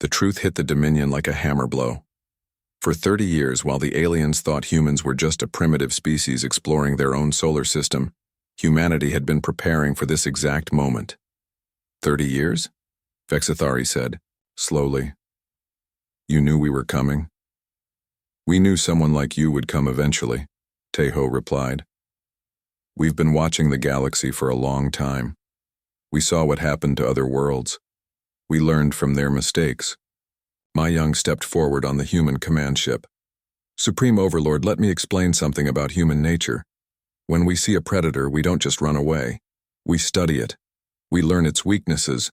The truth hit the Dominion like a hammer blow. For 30 years, while the aliens thought humans were just a primitive species exploring their own solar system, humanity had been preparing for this exact moment. 30 years? Vexithari said, slowly. You knew we were coming? We knew someone like you would come eventually, Tejo replied. We've been watching the galaxy for a long time. We saw what happened to other worlds. We learned from their mistakes. Ma Young stepped forward on the human command ship. Supreme Overlord, let me explain something about human nature. When we see a predator, we don't just run away. We study it. We learn its weaknesses.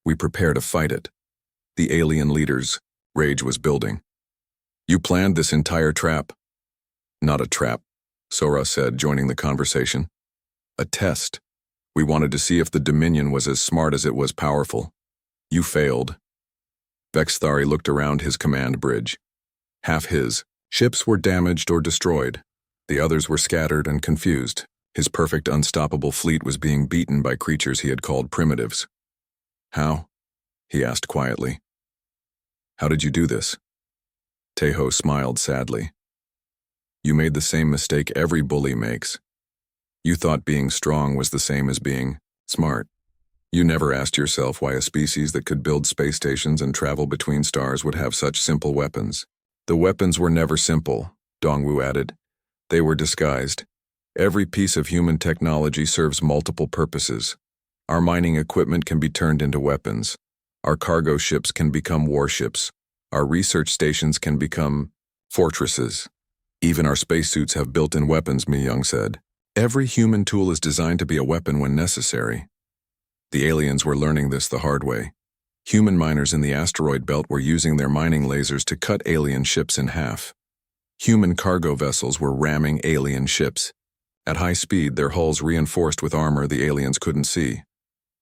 We prepare to fight it. The alien leaders' rage was building. You planned this entire trap. Not a trap, Sora said, joining the conversation. A test. We wanted to see if the Dominion was as smart as it was powerful. You failed. Vexithari looked around his command bridge. Half his ships were damaged or destroyed. The others were scattered and confused. His perfect, unstoppable fleet was being beaten by creatures he had called primitives. How? He asked quietly. How did you do this? Tejo smiled sadly. You made the same mistake every bully makes. You thought being strong was the same as being smart. You never asked yourself why a species that could build space stations and travel between stars would have such simple weapons. The weapons were never simple, Dongwu added. They were disguised. Every piece of human technology serves multiple purposes. Our mining equipment can be turned into weapons. Our cargo ships can become warships. Our research stations can become fortresses. Even our spacesuits have built-in weapons, Mi Young said. Every human tool is designed to be a weapon when necessary. The aliens were learning this the hard way. Human miners in the asteroid belt were using their mining lasers to cut alien ships in half. Human cargo vessels were ramming alien ships. At high speed, their hulls reinforced with armor the aliens couldn't see.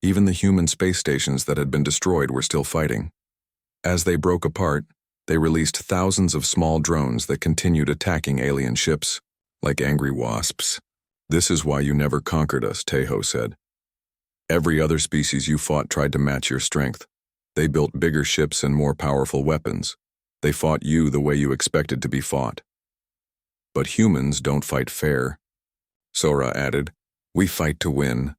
Even the human space stations that had been destroyed were still fighting. As they broke apart, they released thousands of small drones that continued attacking alien ships, like angry wasps. This is why you never conquered us, Tejo said. Every other species you fought tried to match your strength. They built bigger ships and more powerful weapons. They fought you the way you expected to be fought. But humans don't fight fair. Sora added, we fight to win.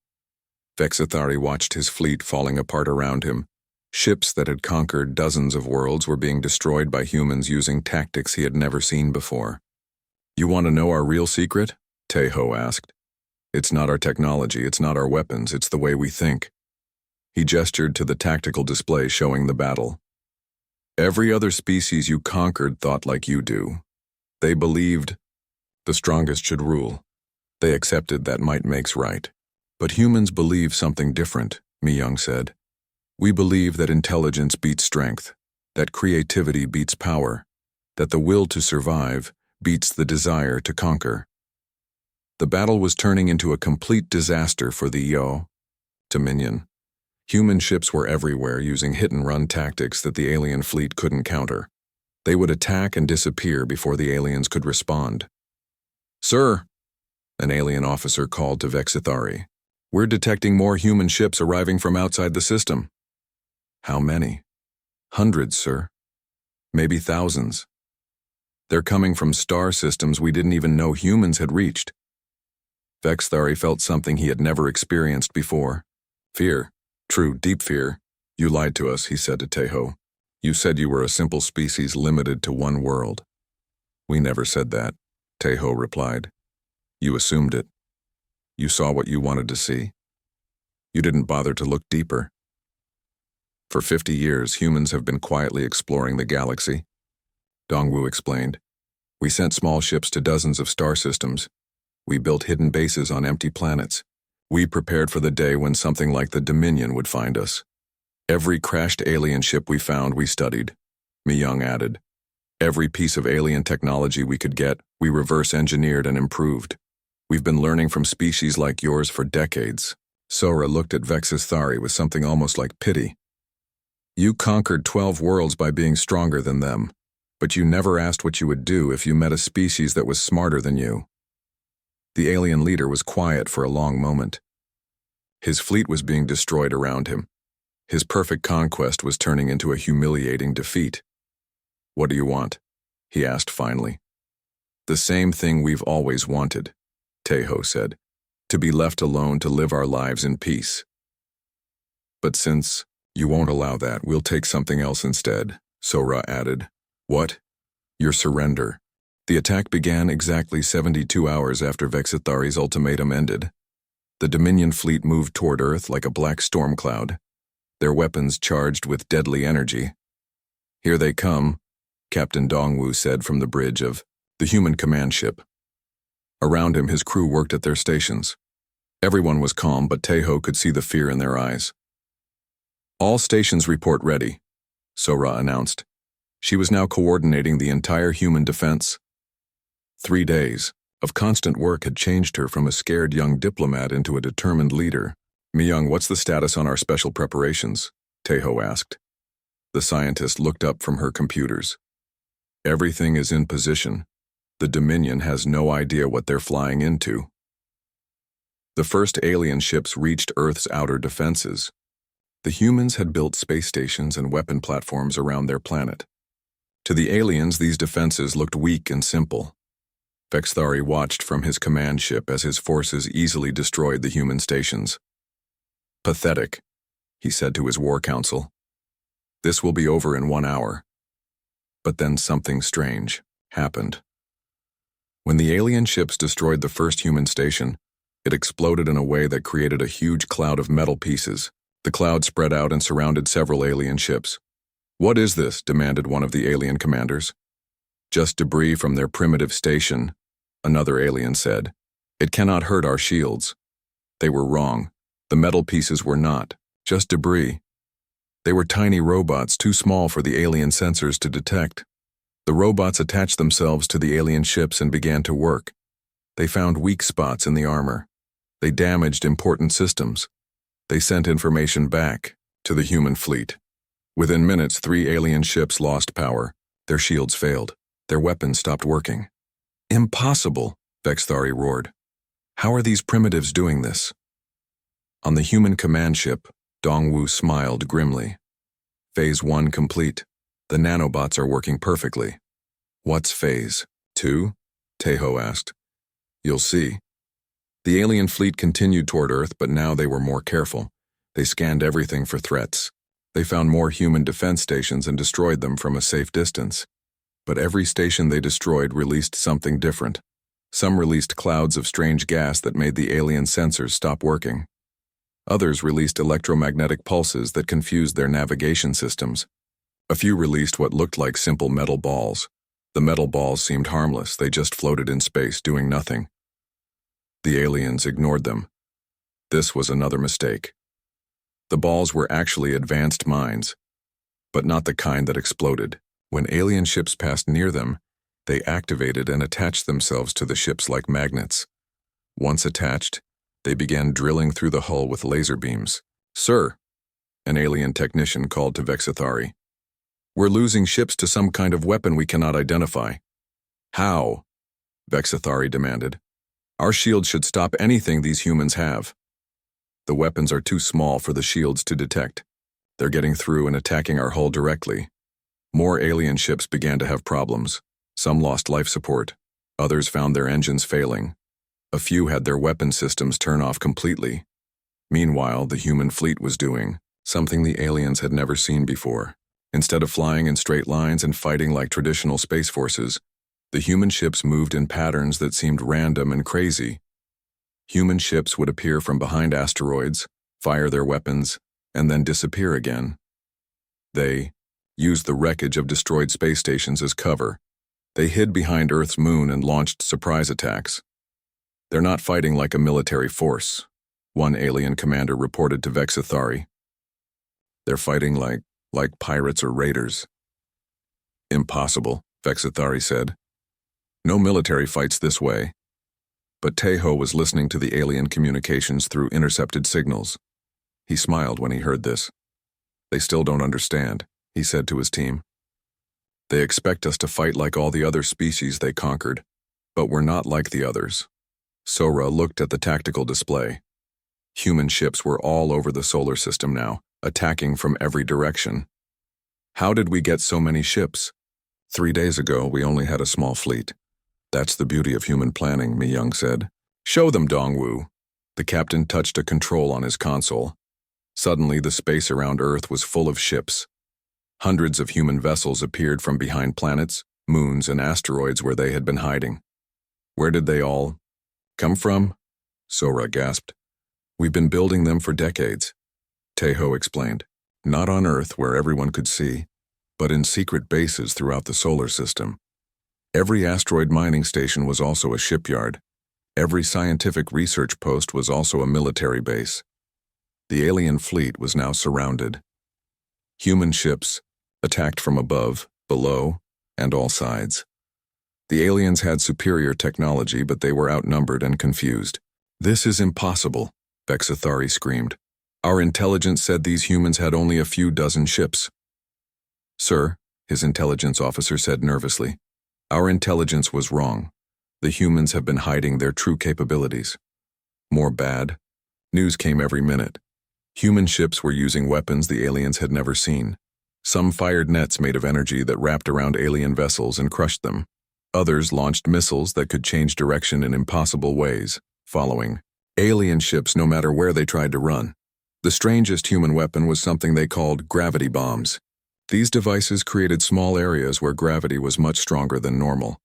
Vexithari watched his fleet falling apart around him. Ships that had conquered dozens of worlds were being destroyed by humans using tactics he had never seen before. You want to know our real secret? Tejo asked. It's not our technology, it's not our weapons, it's the way we think. He gestured to the tactical display showing the battle. Every other species you conquered thought like you do. They believed the strongest should rule. They accepted that might makes right. But humans believe something different, Mi Young said. We believe that intelligence beats strength, that creativity beats power, that the will to survive beats the desire to conquer. The battle was turning into a complete disaster for the Dominion. Human ships were everywhere using hit-and-run tactics that the alien fleet couldn't counter. They would attack and disappear before the aliens could respond. Sir, an alien officer called to Vexithari. We're detecting more human ships arriving from outside the system. How many? Hundreds, sir. Maybe thousands. They're coming from star systems we didn't even know humans had reached. Vexithari felt something he had never experienced before. Fear. True, deep fear. You lied to us, he said to Tejo. You said you were a simple species limited to one world. We never said that, Tejo replied. You assumed it. You saw what you wanted to see. You didn't bother to look deeper. For 50 years, humans have been quietly exploring the galaxy. Dongwu explained. We sent small ships to dozens of star systems. We built hidden bases on empty planets. We prepared for the day when something like the Dominion would find us. Every crashed alien ship we found, we studied, Mi Young added. Every piece of alien technology we could get, we reverse-engineered and improved. We've been learning from species like yours for decades. Sora looked at Vexithari with something almost like pity. You conquered 12 worlds by being stronger than them, but you never asked what you would do if you met a species that was smarter than you. The alien leader was quiet for a long moment. His fleet was being destroyed around him. His perfect conquest was turning into a humiliating defeat. "What do you want?" he asked finally. "The same thing we've always wanted," Tejo said, "to be left alone to live our lives in peace. But since you won't allow that, we'll take something else instead," Sora added. "What?" "Your surrender." The attack began exactly 72 hours after Vexithari's ultimatum ended. The Dominion fleet moved toward Earth like a black storm cloud, their weapons charged with deadly energy. "Here they come," Captain Dongwu said from the bridge of the human command ship. Around him, his crew worked at their stations. Everyone was calm, but Tejo could see the fear in their eyes. "All stations report ready," Sora announced. She was now coordinating the entire human defense. 3 days of constant work had changed her from a scared young diplomat into a determined leader. "Miyang, what's the status on our special preparations?" Tejo asked. The scientist looked up from her computers. "Everything is in position. The Dominion has no idea what they're flying into." The first alien ships reached Earth's outer defenses. The humans had built space stations and weapon platforms around their planet. To the aliens, these defenses looked weak and simple. Vexthari watched from his command ship as his forces easily destroyed the human stations. "Pathetic," he said to his war council. "This will be over in 1 hour." But then something strange happened. When the alien ships destroyed the first human station, it exploded in a way that created a huge cloud of metal pieces. The cloud spread out and surrounded several alien ships. "What is this?" demanded one of the alien commanders. "Just debris from their primitive station," another alien said. "It cannot hurt our shields." They were wrong. The metal pieces were not just debris. They were tiny robots too small for the alien sensors to detect. The robots attached themselves to the alien ships and began to work. They found weak spots in the armor. They damaged important systems. They sent information back to the human fleet. Within minutes, 3 alien ships lost power. Their shields failed. Their weapons stopped working. "Impossible," Vexthari roared. "How are these primitives doing this?" On the human command ship, Dongwu smiled grimly. "Phase 1 complete. The nanobots are working perfectly." "What's Phase 2? Tejo asked. "You'll see." The alien fleet continued toward Earth, but now they were more careful. They scanned everything for threats. They found more human defense stations and destroyed them from a safe distance. But every station they destroyed released something different. Some released clouds of strange gas that made the alien sensors stop working. Others released electromagnetic pulses that confused their navigation systems. A few released what looked like simple metal balls. The metal balls seemed harmless. They just floated in space, doing nothing. The aliens ignored them. This was another mistake. The balls were actually advanced mines, but not the kind that exploded. When alien ships passed near them, they activated and attached themselves to the ships like magnets. Once attached, they began drilling through the hull with laser beams. "Sir," an alien technician called to Vexithari, "we're losing ships to some kind of weapon we cannot identify." "How?" Vexithari demanded. "Our shields should stop anything these humans have." "The weapons are too small for the shields to detect. They're getting through and attacking our hull directly." More alien ships began to have problems. Some lost life support. Others found their engines failing. A few had their weapon systems turn off completely. Meanwhile, the human fleet was doing something the aliens had never seen before. Instead of flying in straight lines and fighting like traditional space forces, the human ships moved in patterns that seemed random and crazy. Human ships would appear from behind asteroids, fire their weapons, and then disappear again. They used the wreckage of destroyed space stations as cover. They hid behind Earth's moon and launched surprise attacks. "They're not fighting like a military force," one alien commander reported to Vexithari. "They're fighting like pirates or raiders." "Impossible," Vexithari said. "No military fights this way." But Tejo was listening to the alien communications through intercepted signals. He smiled when he heard this. "They still don't understand," he said to his team. "They expect us to fight like all the other species they conquered, but we're not like the others." Sora looked at the tactical display. Human ships were all over the solar system now, attacking from every direction. How did we get so many ships? 3 days ago, we only had a small fleet. That's the beauty of human planning, Mi Young said. Show them, Dongwu. The captain touched a control on his console. Suddenly, the space around Earth was full of ships. Hundreds of human vessels appeared from behind planets, moons, and asteroids where they had been hiding. Where did they all come from? Sora gasped. We've been building them for decades, Taeho explained. Not on Earth where everyone could see, but in secret bases throughout the solar system. Every asteroid mining station was also a shipyard. Every scientific research post was also a military base. The alien fleet was now surrounded. Human ships, attacked from above, below, and all sides. The aliens had superior technology, but they were outnumbered and confused. This is impossible, Vexathari screamed. Our intelligence said these humans had only a few dozen ships. Sir, his intelligence officer said nervously, our intelligence was wrong. The humans have been hiding their true capabilities. More bad. News came every minute. Human ships were using weapons the aliens had never seen. Some fired nets made of energy that wrapped around alien vessels and crushed them. Others launched missiles that could change direction in impossible ways, following alien ships no matter where they tried to run. The strangest human weapon was something they called gravity bombs. These devices created small areas where gravity was much stronger than normal.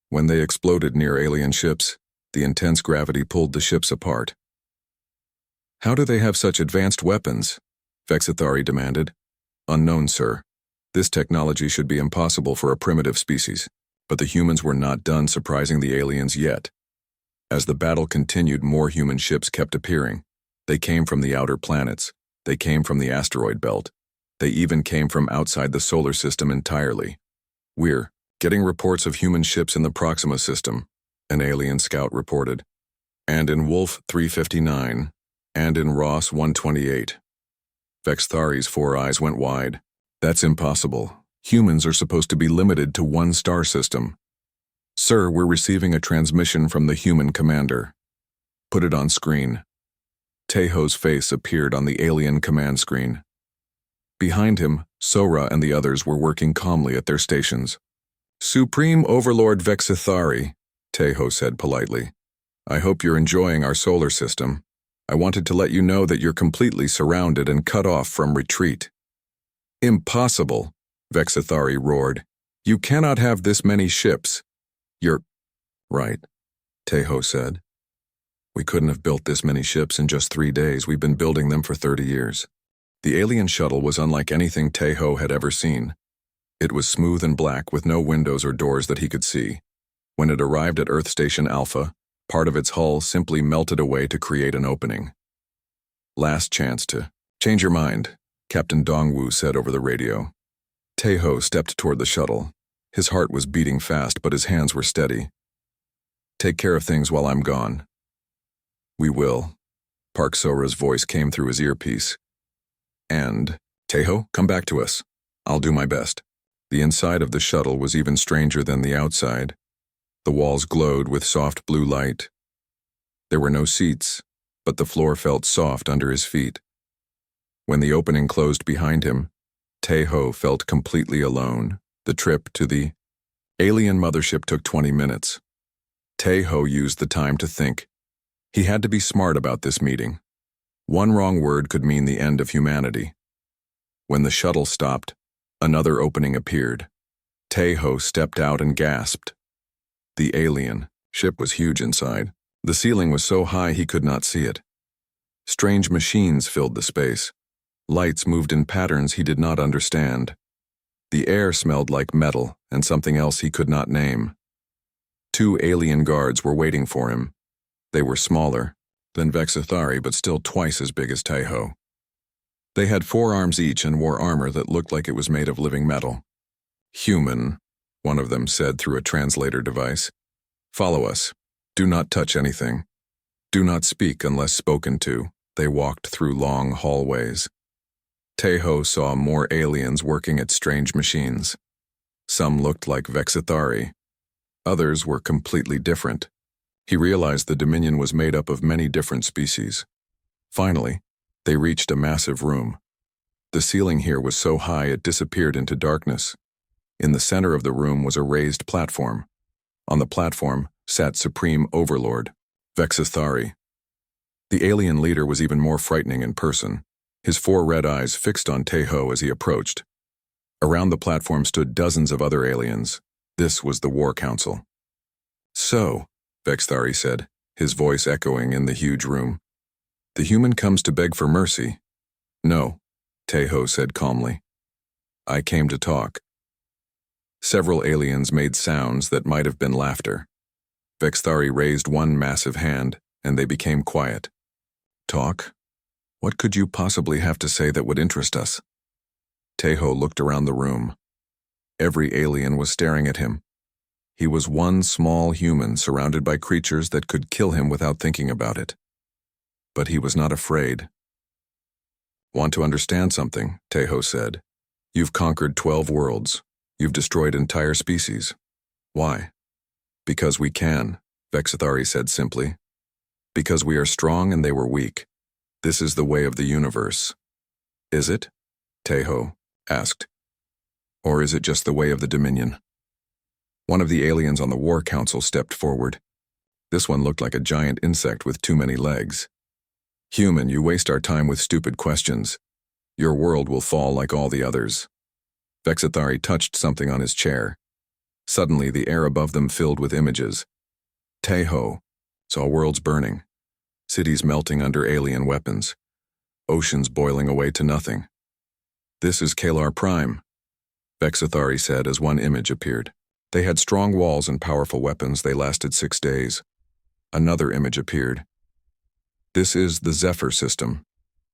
When they exploded near alien ships, the intense gravity pulled the ships apart. How do they have such advanced weapons? Vexathari demanded. Unknown, sir. This technology should be impossible for a primitive species, but the humans were not done surprising the aliens yet. As the battle continued, more human ships kept appearing. They came from the outer planets. They came from the asteroid belt. They even came from outside the solar system entirely. We're getting reports of human ships in the Proxima system, an alien scout reported. And in Wolf 359, and in Ross 128. Vexthari's 4 eyes went wide. That's impossible. Humans are supposed to be limited to one star system. Sir, we're receiving a transmission from the human commander. Put it on screen. Taeho's face appeared on the alien command screen. Behind him, Sora and the others were working calmly at their stations. Supreme Overlord Vexathari, Taeho said politely. I hope you're enjoying our solar system. I wanted to let you know that you're completely surrounded and cut off from retreat. Impossible, Vexathari roared. You cannot have this many ships. You're right, Taeho said. We couldn't have built this many ships in just 3 days. We've been building them for 30 years. The alien shuttle was unlike anything Taeho had ever seen. It was smooth and black with no windows or doors that he could see. When it arrived at Earth Station Alpha, part of its hull simply melted away to create an opening. Last chance to change your mind, Captain Dongwu said over the radio. Taeho stepped toward the shuttle. His heart was beating fast, but his hands were steady. Take care of things while I'm gone. We will. Park Sora's voice came through his earpiece. And, Taeho, come back to us. I'll do my best. The inside of the shuttle was even stranger than the outside. The walls glowed with soft blue light. There were no seats, but the floor felt soft under his feet. When the opening closed behind him, Taeho felt completely alone. The trip to the alien mothership took 20 minutes. Taeho used the time to think. He had to be smart about this meeting. One wrong word could mean the end of humanity. When the shuttle stopped, another opening appeared. Taeho stepped out and gasped. The alien ship was huge inside. The ceiling was so high he could not see it. Strange machines filled the space. Lights moved in patterns he did not understand. The air smelled like metal and something else he could not name. 2 alien guards were waiting for him. They were smaller than Vexathari, but still twice as big as Taeho. They had 4 arms each and wore armor that looked like it was made of living metal. Human, one of them said through a translator device. Follow us. Do not touch anything. Do not speak unless spoken to. They walked through long hallways. Taeho saw more aliens working at strange machines. Some looked like Vexathari. Others were completely different. He realized the Dominion was made up of many different species. Finally, they reached a massive room. The ceiling here was so high it disappeared into darkness. In the center of the room was a raised platform. On the platform sat Supreme Overlord, Vexithari. The alien leader was even more frightening in person, his 4 red eyes fixed on Teho as he approached. Around the platform stood dozens of other aliens. This was the War Council. "So," Vexithari said, his voice echoing in the huge room, "the human comes to beg for mercy." "No," Teho said calmly. "I came to talk." Several aliens made sounds that might have been laughter. Vexithari raised one massive hand, and they became quiet. "Talk? What could you possibly have to say that would interest us?" Teho looked around the room. Every alien was staring at him. He was one small human surrounded by creatures that could kill him without thinking about it. But he was not afraid. "Want to understand something?" Teho said. "You've conquered 12 worlds. You've destroyed entire species. Why?" "Because we can," Vexithari said simply. "Because we are strong and they were weak. This is the way of the universe." "Is it?" Teho asked. "Or is it just the way of the Dominion?" One of the aliens on the War Council stepped forward. This one looked like a giant insect with too many legs. "Human, you waste our time with stupid questions. Your world will fall like all the others." Vexithari touched something on his chair. Suddenly, the air above them filled with images. Teho saw worlds burning, cities melting under alien weapons, oceans boiling away to nothing. "This is Kalar Prime," Vexithari said as one image appeared. "They had strong walls and powerful weapons. They lasted 6 days. Another image appeared. "This is the Zephyr system.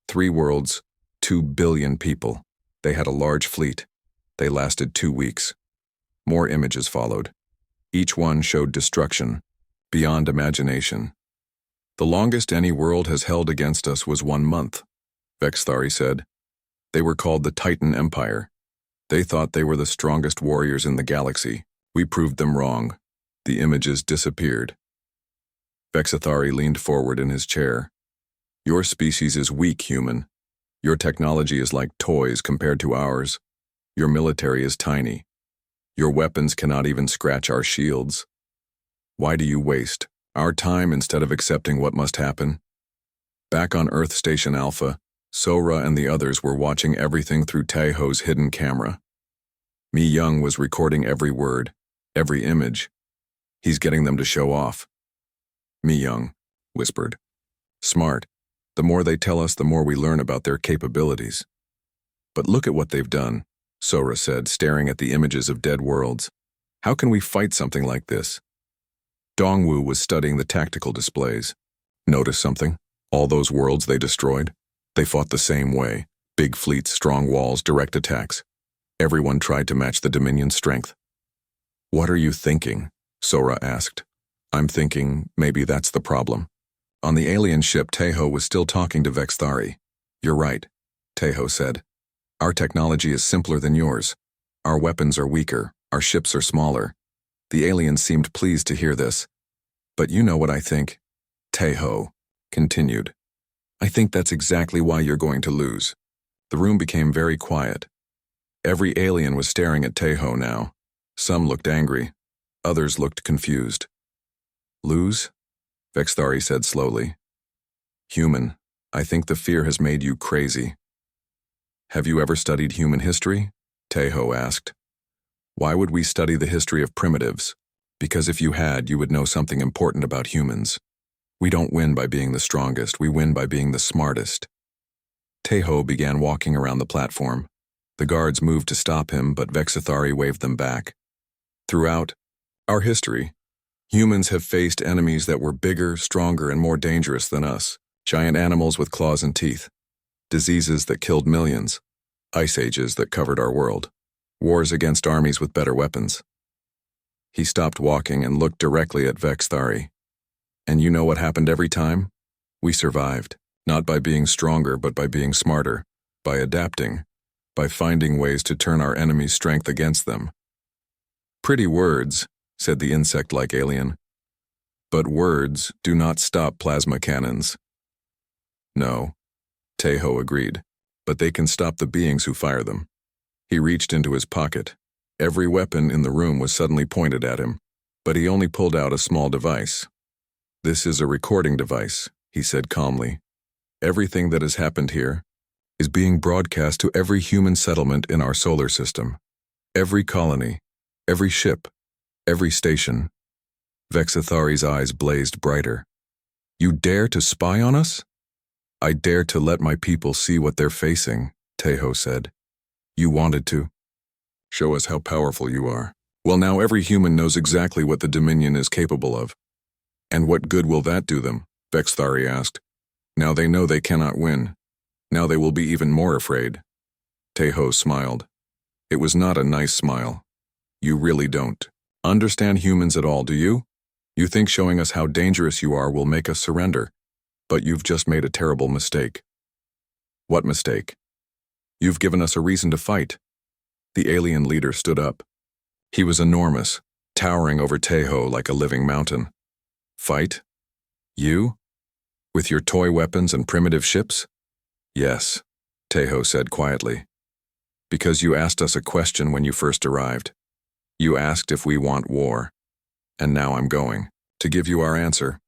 3 worlds, 2 billion people. They had a large fleet. They lasted 2 weeks. More images followed. Each one showed destruction, beyond imagination. "The longest any world has held against us was 1 month, Vexithari said. "They were called the Titan Empire. They thought they were the strongest warriors in the galaxy. We proved them wrong." The images disappeared. Vexithari leaned forward in his chair. "Your species is weak, human. Your technology is like toys compared to ours. Your military is tiny. Your weapons cannot even scratch our shields. Why do you waste our time instead of accepting what must happen?" Back on Earth Station Alpha, Sora and the others were watching everything through Teho's hidden camera. Mi Young was recording every word, every image. "He's getting them to show off," Mi Young whispered. "Smart. The more they tell us, the more we learn about their capabilities." "But look at what they've done," Sora said, staring at the images of dead worlds. "How can we fight something like this?" Dongwu was studying the tactical displays. "Notice something? All those worlds they destroyed? They fought the same way. Big fleets, strong walls, direct attacks. Everyone tried to match the Dominion's strength." "What are you thinking?" Sora asked. "I'm thinking maybe that's the problem." On the alien ship, Teho was still talking to Vexithari. "You're right," Teho said. "Our technology is simpler than yours. Our weapons are weaker, our ships are smaller." The aliens seemed pleased to hear this. "But you know what I think," Teho continued. "I think that's exactly why you're going to lose." The room became very quiet. Every alien was staring at Teho now. Some looked angry. Others looked confused. "Lose?" Vexithari said slowly. "Human, I think the fear has made you crazy." "Have you ever studied human history?" Teho asked. "Why would we study the history of primitives? Because if you had, you would know something important about humans. We don't win by being the strongest, we win by being the smartest." Teho began walking around the platform. The guards moved to stop him, but Vexithari waved them back. "Throughout our history, humans have faced enemies that were bigger, stronger, and more dangerous than us. Giant animals with claws and teeth. Diseases that killed millions. Ice ages that covered our world. Wars against armies with better weapons." He stopped walking and looked directly at Vexithari. "And you know what happened every time? We survived, not by being stronger, but by being smarter, by adapting, by finding ways to turn our enemy's strength against them." "Pretty words," said the insect-like alien. "But words do not stop plasma cannons." No, Teho agreed. But they can stop the beings who fire them. He reached into his pocket. Every weapon in the room was suddenly pointed at him, but he only pulled out a small device. This is a recording device, he said calmly. Everything that has happened here is being broadcast to every human settlement in our solar system. Every colony, every ship, every station. Vexathari's eyes blazed brighter. You dare to spy on us? I dare to let my people see what they're facing, Teho said. You wanted to. Show us how powerful you are. Well, now every human knows exactly what the Dominion is capable of. And what good will that do them? Vexathari asked. Now they know they cannot win. Now they will be even more afraid. Teho smiled. It was not a nice smile. You really don't understand humans at all, do you? You think showing us how dangerous you are will make us surrender, but you've just made a terrible mistake. What mistake? You've given us a reason to fight. The alien leader stood up. He was enormous, towering over Teho like a living mountain. Fight? You? With your toy weapons and primitive ships? Yes, Teho said quietly. Because you asked us a question when you first arrived. You asked if we want war. And now I'm going to give you our answer.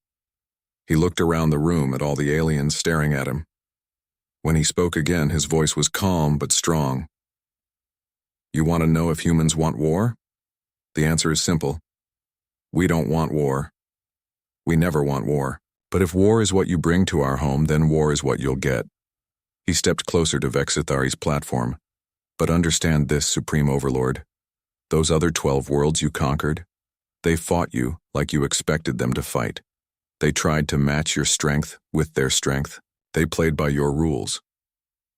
He looked around the room at all the aliens staring at him. When he spoke again, his voice was calm but strong. You want to know if humans want war? The answer is simple. We don't want war. We never want war. But if war is what you bring to our home, then war is what you'll get. He stepped closer to Vexathari's platform. But understand this, Supreme Overlord. Those other 12 worlds you conquered, they fought you like you expected them to fight. They tried to match your strength with their strength. They played by your rules.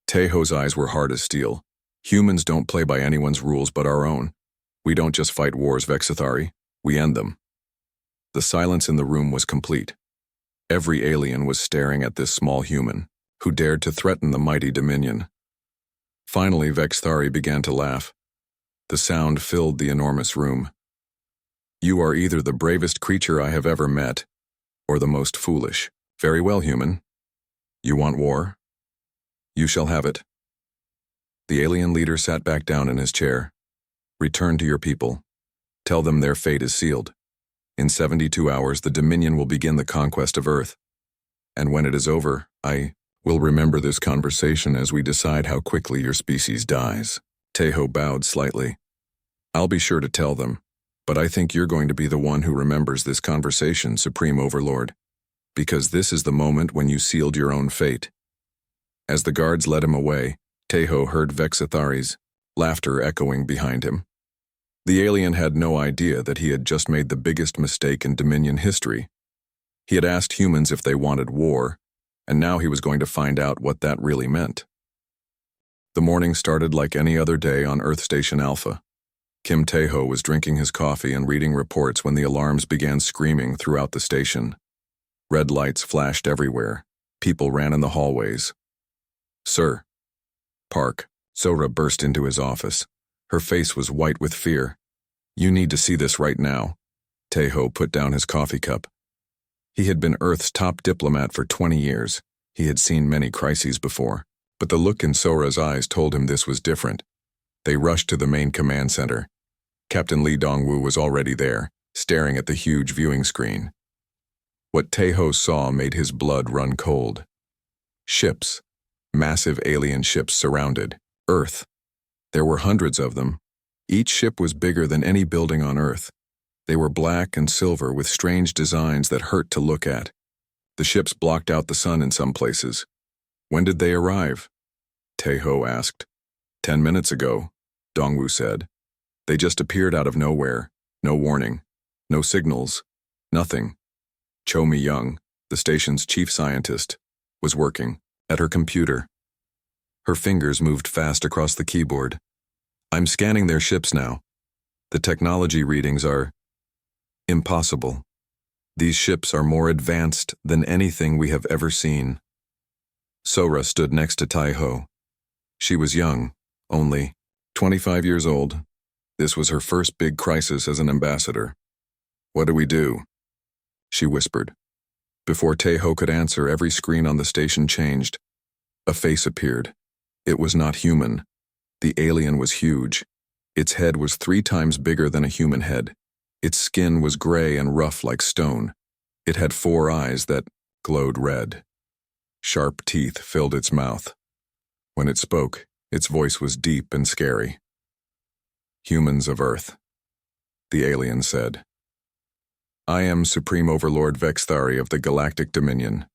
Teho's eyes were hard as steel. Humans don't play by anyone's rules but our own. We don't just fight wars, Vexathari. We end them. The silence in the room was complete. Every alien was staring at this small human, who dared to threaten the mighty Dominion. Finally, Vexathari began to laugh. The sound filled the enormous room. You are either the bravest creature I have ever met, or the most foolish. Very well, human. You want war? You shall have it. The alien leader sat back down in his chair. Return to your people. Tell them their fate is sealed. In 72 hours, the Dominion will begin the conquest of Earth. And when it is over, I will remember this conversation as we decide how quickly your species dies. Teho bowed slightly. I'll be sure to tell them, but I think you're going to be the one who remembers this conversation, Supreme Overlord, because this is the moment when you sealed your own fate. As the guards led him away, Teho heard Vexathari's laughter echoing behind him. The alien had no idea that he had just made the biggest mistake in Dominion history. He had asked humans if they wanted war, and now he was going to find out what that really meant. The morning started like any other day on Earth Station Alpha. Kim Teho was drinking his coffee and reading reports when the alarms began screaming throughout the station. Red lights flashed everywhere. People ran in the hallways. Sir. Park. Sora burst into his office. Her face was white with fear. You need to see this right now. Teho put down his coffee cup. He had been Earth's top diplomat for 20 years. He had seen many crises before, but the look in Sora's eyes told him this was different. They rushed to the main command center. Captain Lee Dongwu was already there, staring at the huge viewing screen. What Teho saw made his blood run cold. Ships. Massive alien ships surrounded Earth. There were hundreds of them. Each ship was bigger than any building on Earth. They were black and silver with strange designs that hurt to look at. The ships blocked out the sun in some places. When did they arrive? Teho asked. 10 minutes ago, Dongwu said. They just appeared out of nowhere. No warning. No signals. Nothing. Cho Mi-young, the station's chief scientist, was working at her computer. Her fingers moved fast across the keyboard. I'm scanning their ships now. The technology readings are impossible. These ships are more advanced than anything we have ever seen. Sora stood next to Teho. She was young, only 25 years old. This was her first big crisis as an ambassador. What do we do? She whispered. Before Tejo could answer, every screen on the station changed. A face appeared. It was not human. The alien was huge. Its head was 3 times bigger than a human head. Its skin was gray and rough like stone. It had 4 eyes that glowed red. Sharp teeth filled its mouth. When it spoke, its voice was deep and scary. "Humans of Earth," the alien said. "I am Supreme Overlord Vexthari of the Galactic Dominion.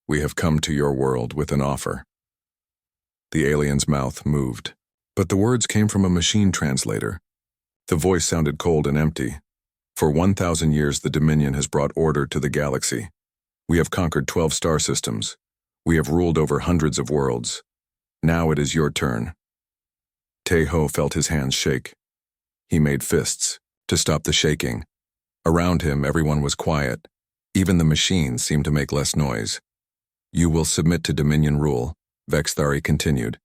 We have come to your world with an offer." The alien's mouth moved, but the words came from a machine translator. The voice sounded cold and empty. "For 1,000 years the Dominion has brought order to the galaxy. We have conquered 12 star systems. We have ruled over hundreds of worlds. Now it is your turn." Tejo felt his hands shake. He made fists to stop the shaking. Around him, everyone was quiet. Even the machines seemed to make less noise. "You will submit to Dominion rule," Vexthari continued.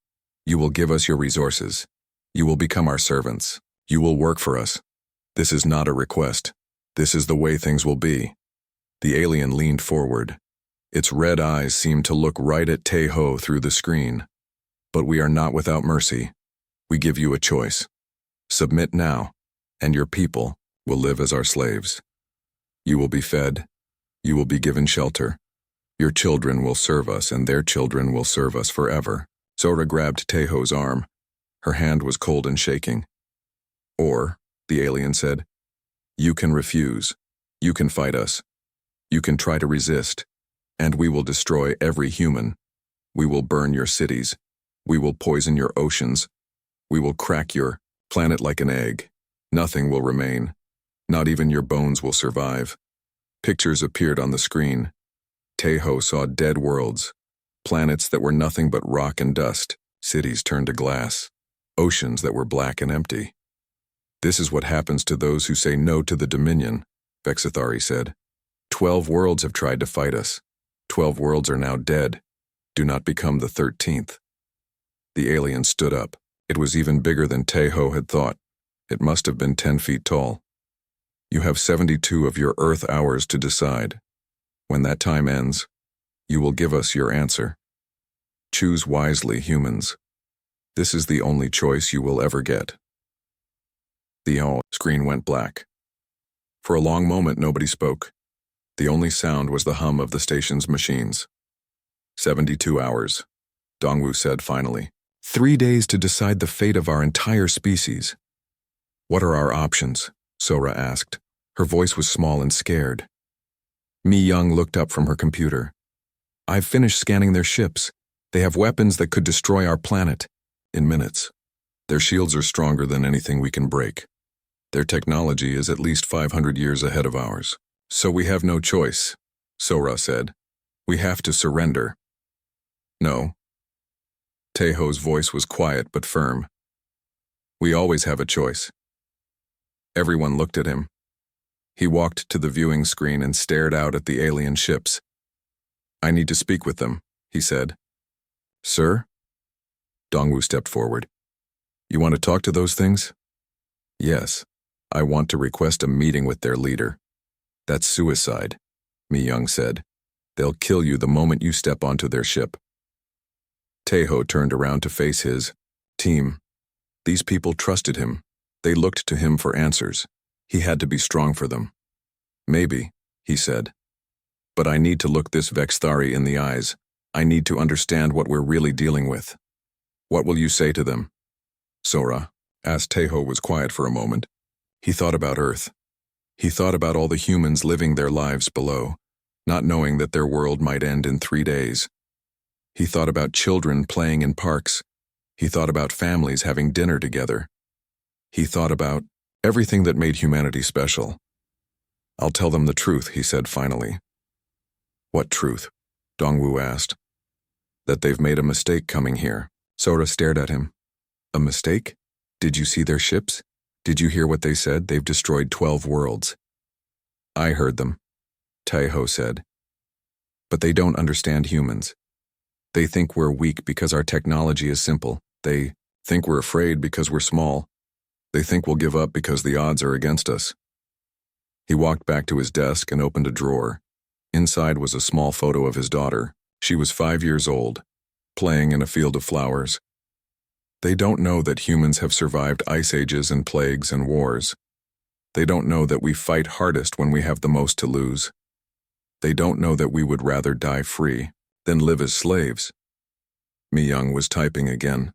"You will give us your resources. You will become our servants. You will work for us. This is not a request. This is the way things will be." The alien leaned forward. Its red eyes seemed to look right at Tejo through the screen. "But we are not without mercy. We give you a choice. Submit now, and your people will live as our slaves. You will be fed. You will be given shelter. Your children will serve us, and their children will serve us forever." Zora grabbed Tejo's arm. Her hand was cold and shaking. "Or," the alien said, "you can refuse. You can fight us. You can try to resist, and we will destroy every human. We will burn your cities. We will poison your oceans. We will crack your planet like an egg. Nothing will remain. Not even your bones will survive." Pictures appeared on the screen. Tejo saw dead worlds, planets that were nothing but rock and dust, cities turned to glass, oceans that were black and empty. "This is what happens to those who say no to the Dominion," Vexthari said. 12 worlds have tried to fight us. 12 worlds are now dead. Do not become the 13th. The alien stood up. It was even bigger than Tejo had thought. It must have been 10 feet tall. "You have 72 of your Earth hours to decide. When that time ends, you will give us your answer. Choose wisely, humans. This is the only choice you will ever get." The screen went black. For a long moment, nobody spoke. The only sound was the hum of the station's machines. 72 hours, Dongwu said finally. 3 days to decide the fate of our entire species. "What are our options?" Sora asked. Her voice was small and scared. Mi Young looked up from her computer. "I've finished scanning their ships. They have weapons that could destroy our planet in minutes. Their shields are stronger than anything we can break. Their technology is at least 500 years ahead of ours. So we have no choice," Sora said. "We have to surrender." "No." Tejo's voice was quiet but firm. "We always have a choice." Everyone looked at him. He walked to the viewing screen and stared out at the alien ships. "I need to speak with them," he said. "Sir?" Dongwu stepped forward. "You want to talk to those things?" "Yes. I want to request a meeting with their leader." "That's suicide," Mi Young said. "They'll kill you the moment you step onto their ship." Tejo turned around to face his team. These people trusted him. They looked to him for answers. He had to be strong for them. "Maybe," he said. "But I need to look this Vexthari in the eyes. I need to understand what we're really dealing with." "What will you say to them?" Sora, as Tejo was quiet for a moment. He thought about Earth. He thought about all the humans living their lives below, not knowing that their world might end in 3 days. He thought about children playing in parks. He thought about families having dinner together. He thought about everything that made humanity special. "I'll tell them the truth," he said finally. "What truth?" Dongwu asked. "That they've made a mistake coming here." Sora stared at him. "A mistake? Did you see their ships? Did you hear what they said? They've destroyed 12 worlds." "I heard them," Tejo said. "But they don't understand humans. They think we're weak because our technology is simple. They think we're afraid because we're small. They think we'll give up because the odds are against us." He walked back to his desk and opened a drawer. Inside was a small photo of his daughter. She was 5 years old, playing in a field of flowers. They don't know that humans have survived ice ages and plagues and wars. They don't know that we fight hardest when we have the most to lose. They don't know that we would rather die free than live as slaves. Mi-young was typing again.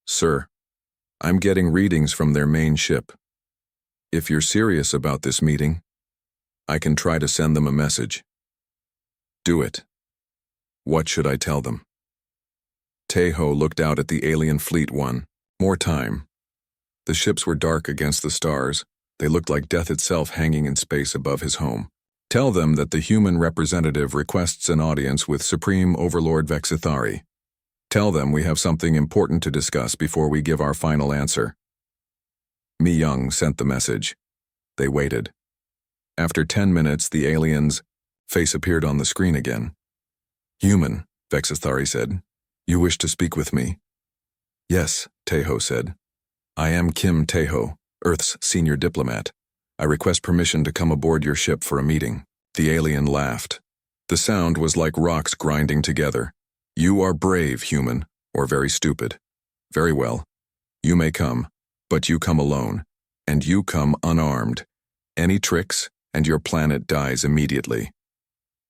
Sir, I'm getting readings from their main ship. If you're serious about this meeting, I can try to send them a message. Do it. What should I tell them? Taeho looked out at the alien fleet one more time. The ships were dark against the stars. They looked like death itself hanging in space above his home. Tell them that the human representative requests an audience with Supreme Overlord Vexithari. Tell them we have something important to discuss before we give our final answer. Mi-young sent the message. They waited. After 10 minutes, the alien's face appeared on the screen again. Human, Vexithari said. You wish to speak with me? Yes, Taeho said. I am Kim Taeho, Earth's senior diplomat. I request permission to come aboard your ship for a meeting. The alien laughed. The sound was like rocks grinding together. You are brave, human, or very stupid. Very well. You may come, but you come alone, and you come unarmed. Any tricks, and your planet dies immediately.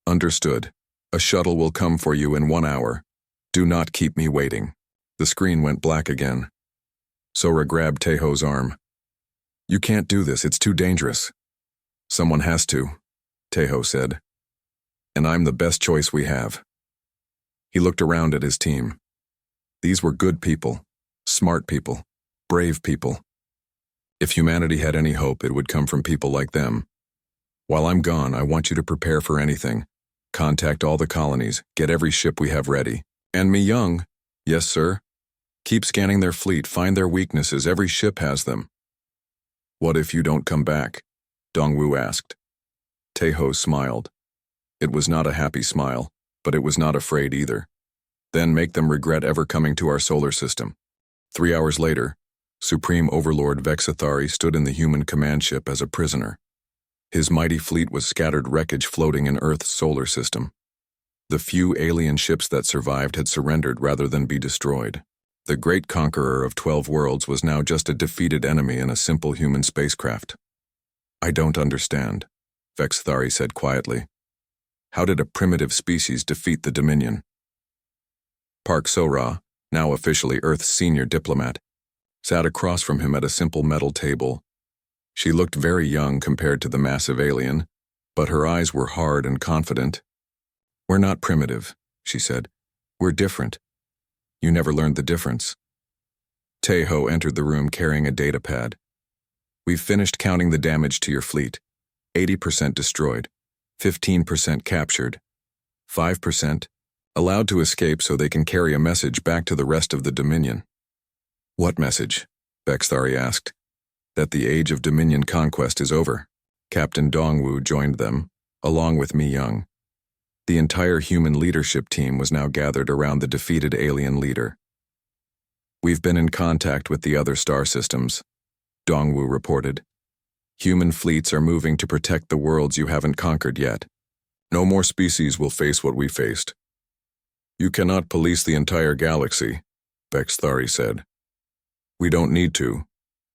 Understood. A shuttle will come for you in 1 hour. Do not keep me waiting. The screen went black again. Sora grabbed Taeho's arm. You can't do this, it's too dangerous. Someone has to, Taeho said. And I'm the best choice we have. He looked around at his team. These were good people, smart people, brave people. If humanity had any hope, it would come from people like them. While I'm gone, I want you to prepare for anything. Contact all the colonies, get every ship we have ready. And Mi-young, yes sir. Keep scanning their fleet, find their weaknesses, every ship has them. What if you don't come back? Dongwu asked. Taeho smiled. It was not a happy smile, but it was not afraid either. Then make them regret ever coming to our solar system. 3 hours later, Supreme Overlord Vexithari stood in the human command ship as a prisoner. His mighty fleet was scattered wreckage floating in Earth's solar system. The few alien ships that survived had surrendered rather than be destroyed. The great conqueror of 12 worlds was now just a defeated enemy in a simple human spacecraft. I don't understand, Vexithari said quietly. How did a primitive species defeat the Dominion? Park So-ra, now officially Earth's senior diplomat, sat across from him at a simple metal table. She looked very young compared to the massive alien, but her eyes were hard and confident. We're not primitive, she said. We're different. You never learned the difference. Taeho entered the room carrying a data pad. We've finished counting the damage to your fleet. 80% destroyed, 15% captured, 5% allowed to escape so they can carry a message back to the rest of the Dominion. What message? Vexithari asked. That the age of Dominion conquest is over. Captain Dongwu joined them, along with Mi-young. The entire human leadership team was now gathered around the defeated alien leader. We've been in contact with the other star systems, Dongwu reported. Human fleets are moving to protect the worlds you haven't conquered yet. No more species will face what we faced. You cannot police the entire galaxy, Vexithari said. We don't need to,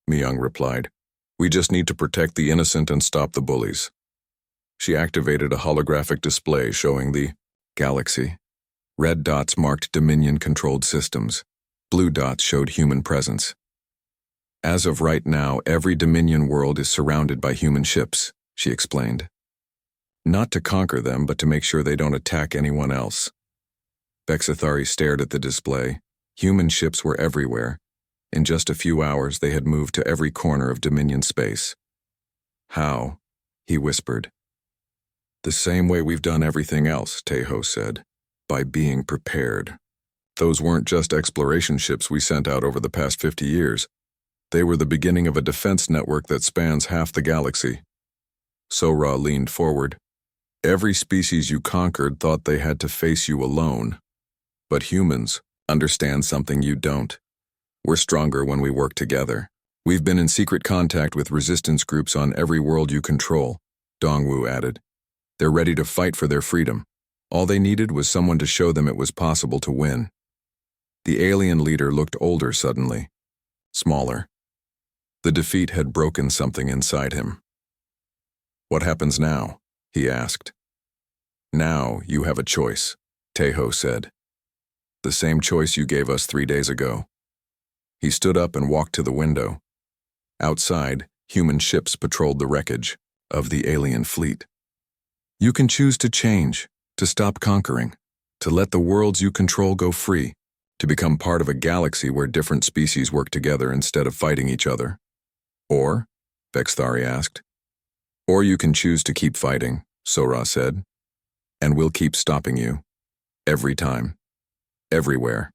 Mi-young replied. We just need to protect the innocent and stop the bullies. She activated a holographic display showing the galaxy. Red dots marked Dominion-controlled systems. Blue dots showed human presence. As of right now, every Dominion world is surrounded by human ships, she explained. Not to conquer them, but to make sure they don't attack anyone else. Vexithari stared at the display. Human ships were everywhere. In just a few hours, they had moved to every corner of Dominion space. How? He whispered. The same way we've done everything else, Taeho said. By being prepared. Those weren't just exploration ships we sent out over the past 50 years. They were the beginning of a defense network that spans half the galaxy. So-ra leaned forward. Every species you conquered thought they had to face you alone. But humans understand something you don't. We're stronger when we work together. We've been in secret contact with resistance groups on every world you control, Dongwu added. They're ready to fight for their freedom. All they needed was someone to show them it was possible to win. The alien leader looked older suddenly, smaller. The defeat had broken something inside him. "What happens now?" he asked. "Now you have a choice," Tejo said. "The same choice you gave us 3 days ago." He stood up and walked to the window. Outside, human ships patrolled the wreckage of the alien fleet. "You can choose to change, to stop conquering, to let the worlds you control go free, to become part of a galaxy where different species work together instead of fighting each other. Or, Vexthari asked. "Or you can choose to keep fighting," Sora said. "And we'll keep stopping you. Every time. Everywhere.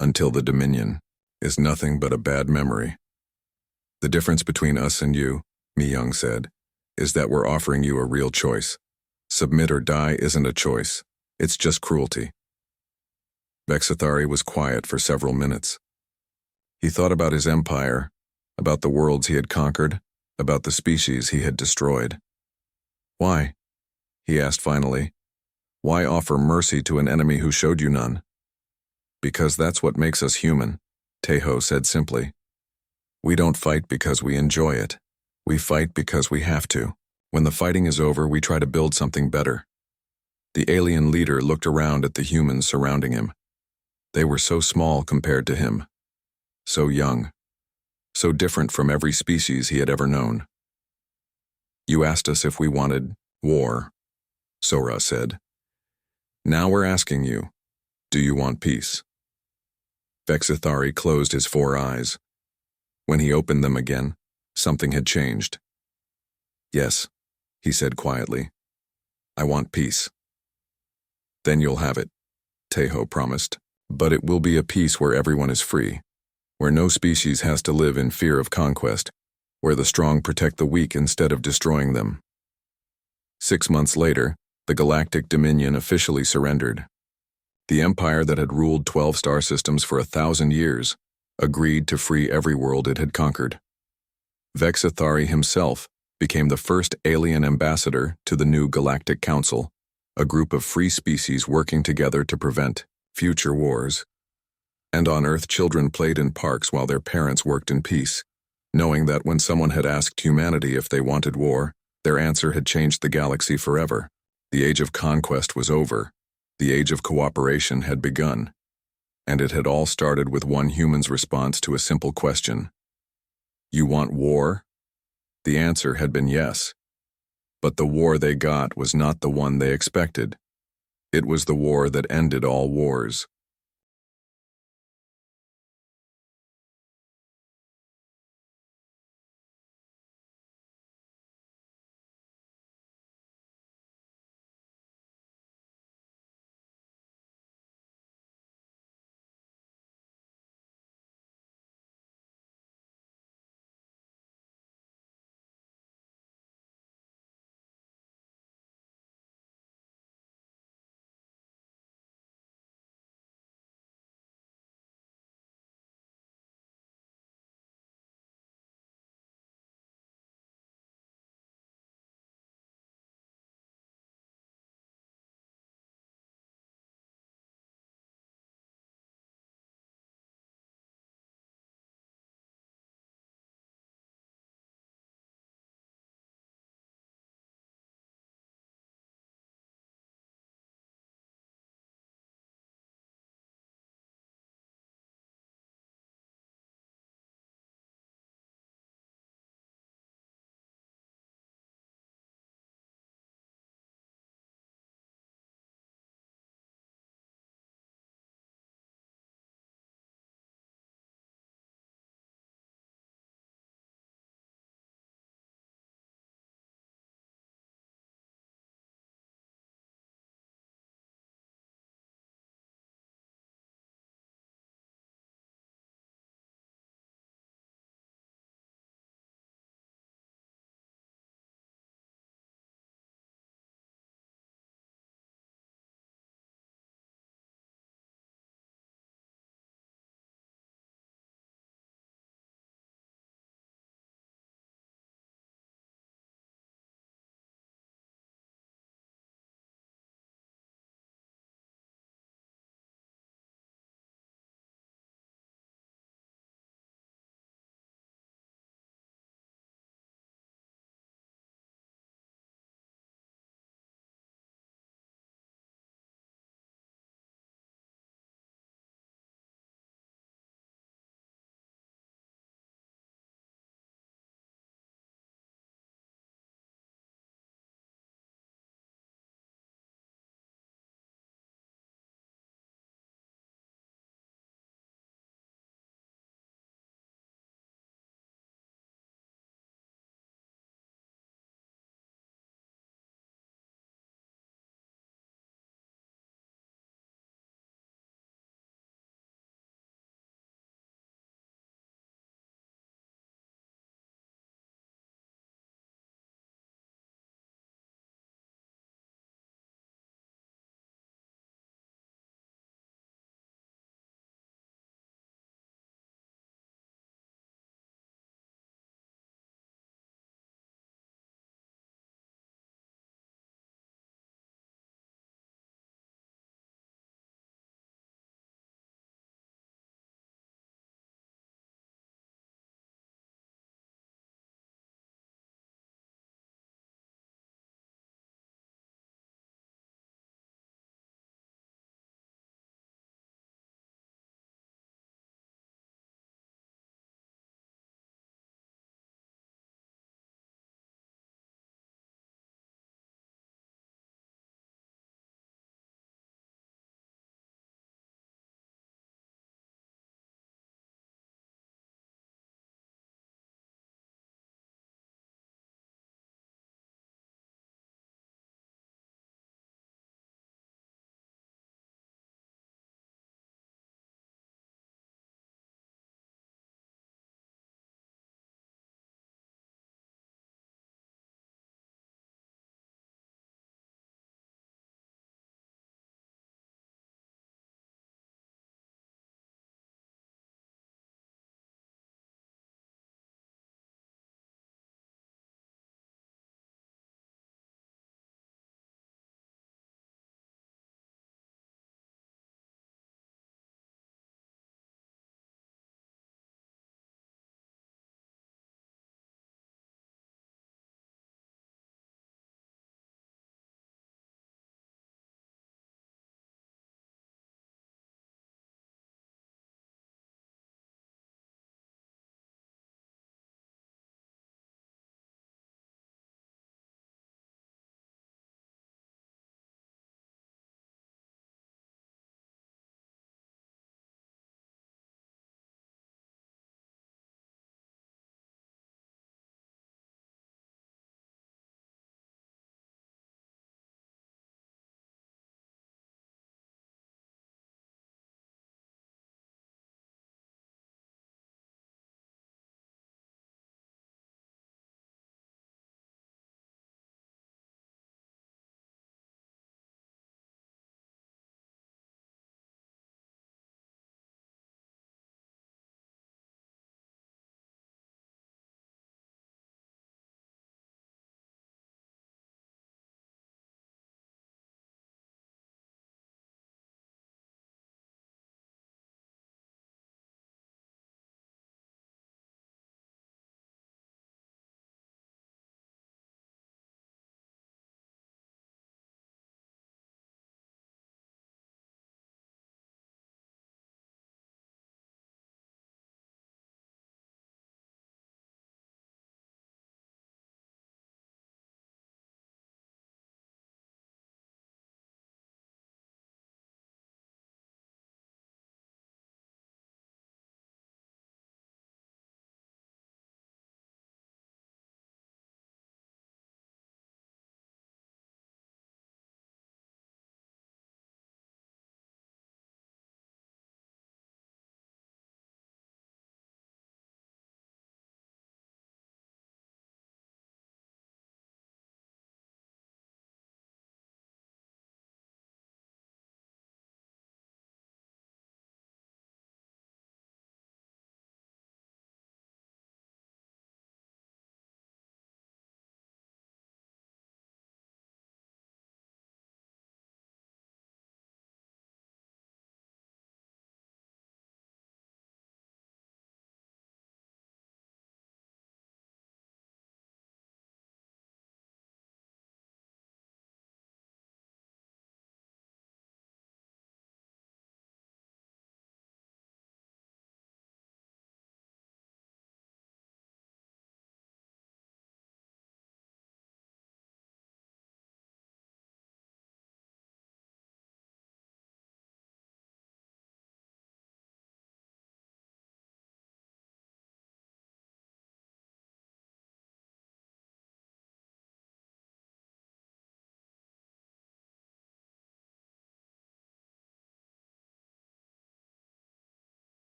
Until the Dominion is nothing but a bad memory." "The difference between us and you," Mi-young said, "is that we're offering you a real choice. Submit or die isn't a choice. It's just cruelty." Vexthari was quiet for several minutes. He thought about his empire, about the worlds he had conquered, about the species he had destroyed. "Why?" he asked finally. "Why offer mercy to an enemy who showed you none?" "Because that's what makes us human," Tejo said simply. "We don't fight because we enjoy it. We fight because we have to. When the fighting is over, we try to build something better." The alien leader looked around at the humans surrounding him. They were so small compared to him. So young. So different from every species he had ever known. "You asked us if we wanted war," Sora said. "Now we're asking you, do you want peace?" Vexthari closed his 4 eyes. When he opened them again, something had changed. "Yes," he said quietly. "I want peace." "Then you'll have it," Tejo promised. "But it will be a peace where everyone is free, where no species has to live in fear of conquest, where the strong protect the weak instead of destroying them." 6 months later, the Galactic Dominion officially surrendered. The empire that had ruled 12 star systems for 1,000 years agreed to free every world it had conquered. Vexthari himself became the first alien ambassador to the new Galactic Council, a group of free species working together to prevent future wars. And on Earth, children played in parks while their parents worked in peace, knowing that when someone had asked humanity if they wanted war, their answer had changed the galaxy forever. The age of conquest was over. The age of cooperation had begun. And it had all started with one human's response to a simple question. "You want war?" The answer had been yes. But the war they got was not the one they expected. It was the war that ended all wars.